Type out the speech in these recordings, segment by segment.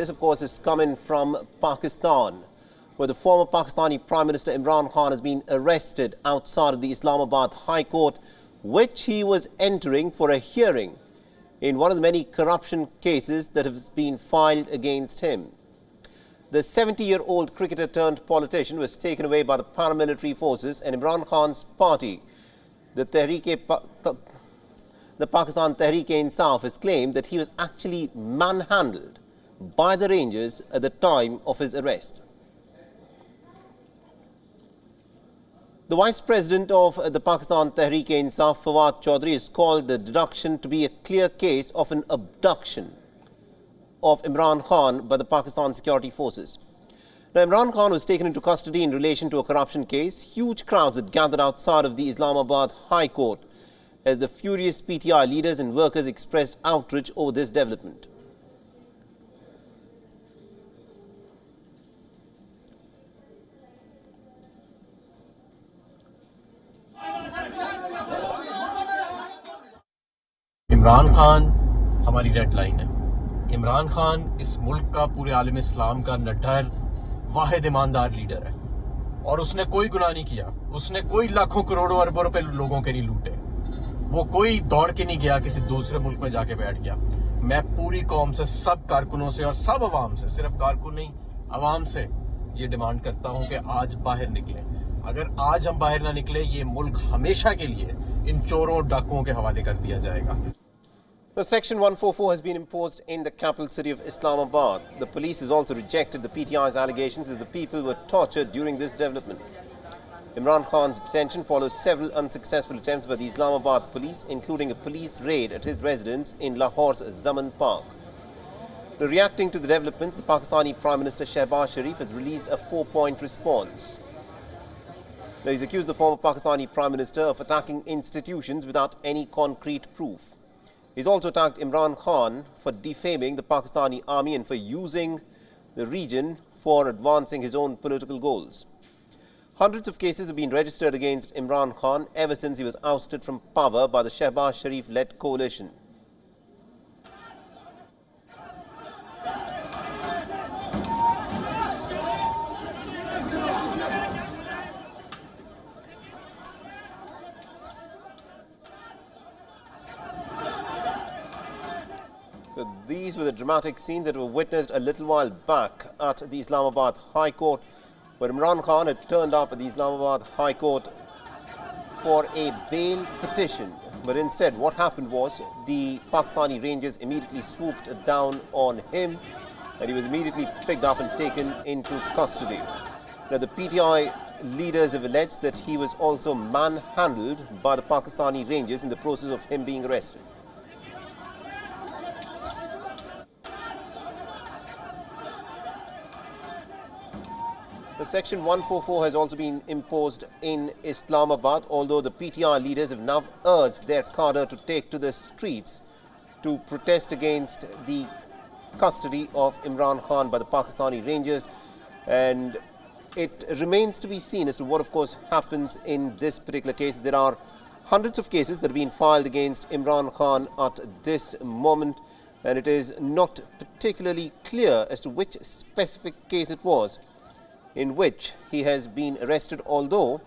This, of course, is coming from Pakistan, where the former Pakistani Prime Minister Imran Khan has been arrested outside of the Islamabad High Court, which he was entering for a hearing in one of the many corruption cases that have been filed against him. The 70-year-old cricketer turned politician was taken away by the paramilitary forces, and Imran Khan's party, the Pakistan Tehreek-e-Insaf, has claimed that he was actually manhandled by the Rangers at the time of his arrest. The Vice President of the Pakistan Tehreek-e-Insaf, Fawad Chaudhry, has called the deduction to be a clear case of an abduction of Imran Khan by the Pakistan security forces. Now, Imran Khan was taken into custody in relation to a corruption case. Huge crowds had gathered outside of the Islamabad High Court as the furious PTI leaders and workers expressed outrage over this development. Imran Khan हमारी red line है। इमरान खान इस मुल्क का, पूरे आलम इस्लाम का निडर वाहिद ईमानदार leader है और उसने कोई गुनाह नहीं किया। उसने कोई लाखों करोड़ों अरबों रुपए लोगों के नहीं लूटे। वो कोई दौड़ के नहीं गया किसी दूसरे मुल्क में जाके बैठ गया। मैं पूरी कौम से, सब कारकुनों से और सब अवाम से, सिर्फ कारकुन नहीं अवाम से ये डिमांड करता हूं कि आज बाहर निकले। अगर आज हम बाहर ना निकले, ये मुल्क हमेशा के लिए इन चोरों डाकुओं के हवाले कर दिया जाएगा। The Section 144 has been imposed in the capital city of Islamabad. The police has also rejected the PTI's allegations that the people were tortured during this development. Imran Khan's detention follows several unsuccessful attempts by the Islamabad police, including a police raid at his residence in Lahore's Zaman Park. Now, reacting to the developments, the Pakistani Prime Minister Shehbaz Sharif has released a 4-point response. Now, he's accused the former Pakistani Prime Minister of attacking institutions without any concrete proof. He's also attacked Imran Khan for defaming the Pakistani army and for using the region for advancing his own political goals. Hundreds of cases have been registered against Imran Khan ever since he was ousted from power by the Shehbaz Sharif-led coalition. So these were the dramatic scenes that were witnessed a little while back at the Islamabad High Court, where Imran Khan had turned up at the Islamabad High Court for a bail petition. But instead, what happened was the Pakistani Rangers immediately swooped down on him, and he was immediately picked up and taken into custody. Now, the PTI leaders have alleged that he was also manhandled by the Pakistani Rangers in the process of him being arrested. The Section 144 has also been imposed in Islamabad, although the PTI leaders have now urged their cadre to take to the streets to protest against the custody of Imran Khan by the Pakistani Rangers. And it remains to be seen as to what, of course, happens in this particular case. There are hundreds of cases that have been filed against Imran Khan at this moment, and it is not particularly clear as to which specific case it was in which he has been arrested, although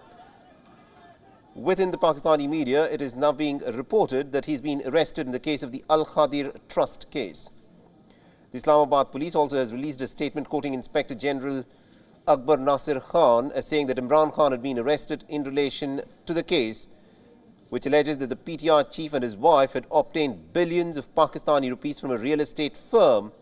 within the Pakistani media it is now being reported that he's been arrested in the case of the Qadir Trust case. The Islamabad police also has released a statement quoting Inspector General Akbar Nasir Khan as saying that Imran Khan had been arrested in relation to the case, which alleges that the PTI chief and his wife had obtained billions of Pakistani rupees from a real estate firm .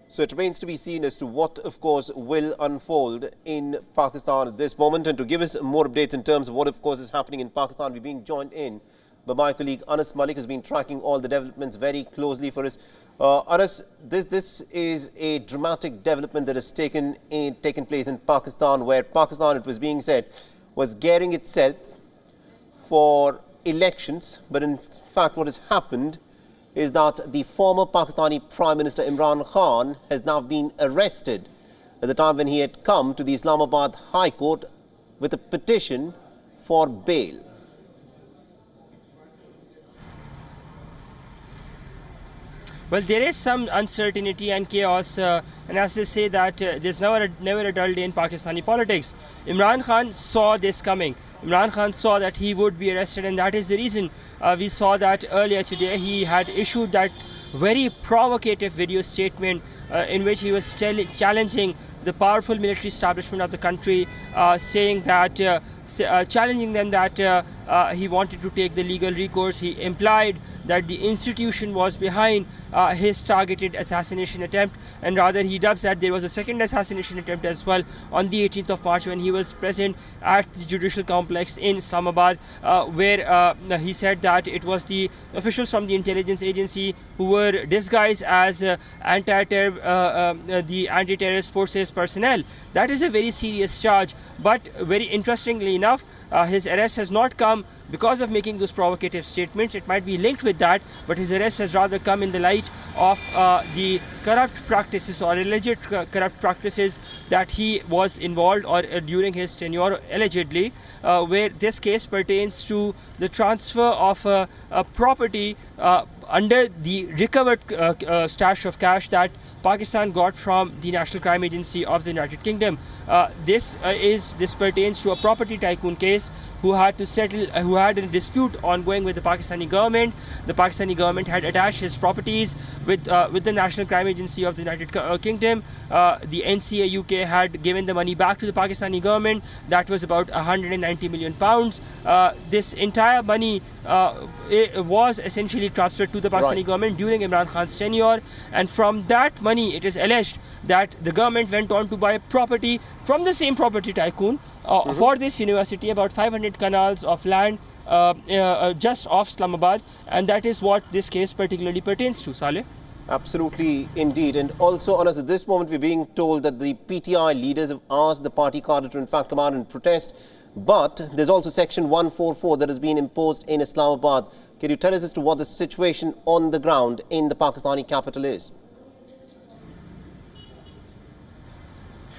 So it remains to be seen as to what, of course, will unfold in Pakistan at this moment. And to give us more updates in terms of what, of course, is happening in Pakistan, we're being joined in by my colleague Anas Malik, who's been tracking all the developments very closely for us. Anas, this is a dramatic development that has taken place in Pakistan, where Pakistan, it was being said, was gearing itself for elections. But in fact, what has happened is that the former Pakistani Prime Minister Imran Khan has now been arrested at the time when he had come to the Islamabad High Court with a petition for bail. Well, there is some uncertainty and chaos, and as they say that there's never a dull day in Pakistani politics. Imran Khan saw this coming. Imran Khan saw that he would be arrested, and that is the reason we saw that earlier today he had issued that very provocative video statement in which he was challenging the powerful military establishment of the country, saying that challenging them that he wanted to take the legal recourse. He implied that the institution was behind his targeted assassination attempt, and rather he dubs that there was a second assassination attempt as well on the 18th of March when he was present at the judicial complex in Islamabad, where he said that it was the officials from the intelligence agency who were disguised as the anti-terrorist forces personnel. That is a very serious charge, but very interestingly enough, his arrest has not come because of making those provocative statements. It might be linked with that, but his arrest has rather come in the light of the corrupt practices or alleged corrupt practices that he was involved or during his tenure allegedly, where this case pertains to the transfer of a property under the recovered stash of cash that Pakistan got from the National Crime Agency of the United Kingdom. This pertains to a property tycoon case who had a dispute ongoing with the Pakistani government. The Pakistani government had attached his properties with the National Crime Agency of the United Kingdom. The NCA UK had given the money back to the Pakistani government. That was about 190 million pounds. This entire money was essentially transferred to the Pakistani government during Imran Khan's tenure, and from that money it is alleged that the government went on to buy property from the same property tycoon for this university, about 500 canals of land just off Islamabad, and that is what this case particularly pertains to. Saleh? Absolutely, indeed. And also, on us at this moment, we're being told that the PTI leaders have asked the party cadre to in fact come out and protest. But there's also Section 144 that has been imposed in Islamabad. Can you tell us as to what the situation on the ground in the Pakistani capital is?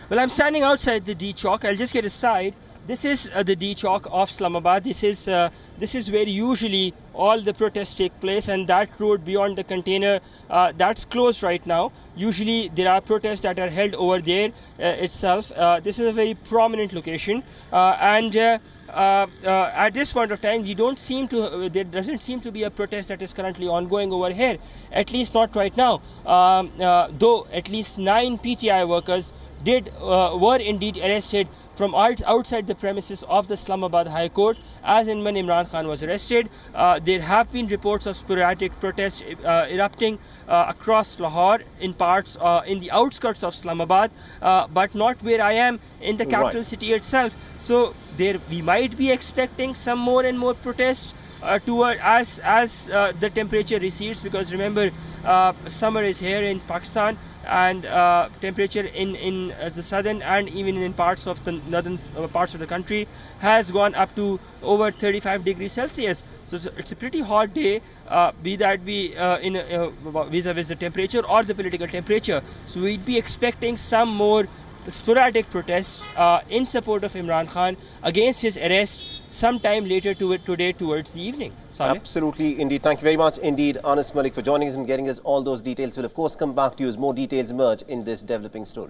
Well, I'm standing outside the D Chowk. I'll just get aside. This is the D Chowk of Islamabad. This is where usually all the protests take place, and that road beyond the container, that's closed right now. Usually there are protests that are held over there itself. This is a very prominent location, and at this point of time, there doesn't seem to be a protest that is currently ongoing over here, at least not right now. Though at least 9 PTI workers were indeed arrested from outside the premises of the Islamabad High Court, as and when Imran Khan was arrested. There have been reports of sporadic protests erupting across Lahore in parts in the outskirts of Islamabad, but not where I am in the capital city itself. So we might be expecting some more and more protests as the temperature recedes, because remember, summer is here in Pakistan, and temperature in the southern and even in parts of the northern parts of the country has gone up to over 35 degrees Celsius. So it's a pretty hot day, be that vis-a-vis the temperature or the political temperature. So we'd be expecting some more sporadic protests in support of Imran Khan against his arrest sometime later today towards the evening. Saleh? Absolutely, indeed. Thank you very much indeed, Anas Malik, for joining us and getting us all those details. We'll of course come back to you as more details emerge in this developing story.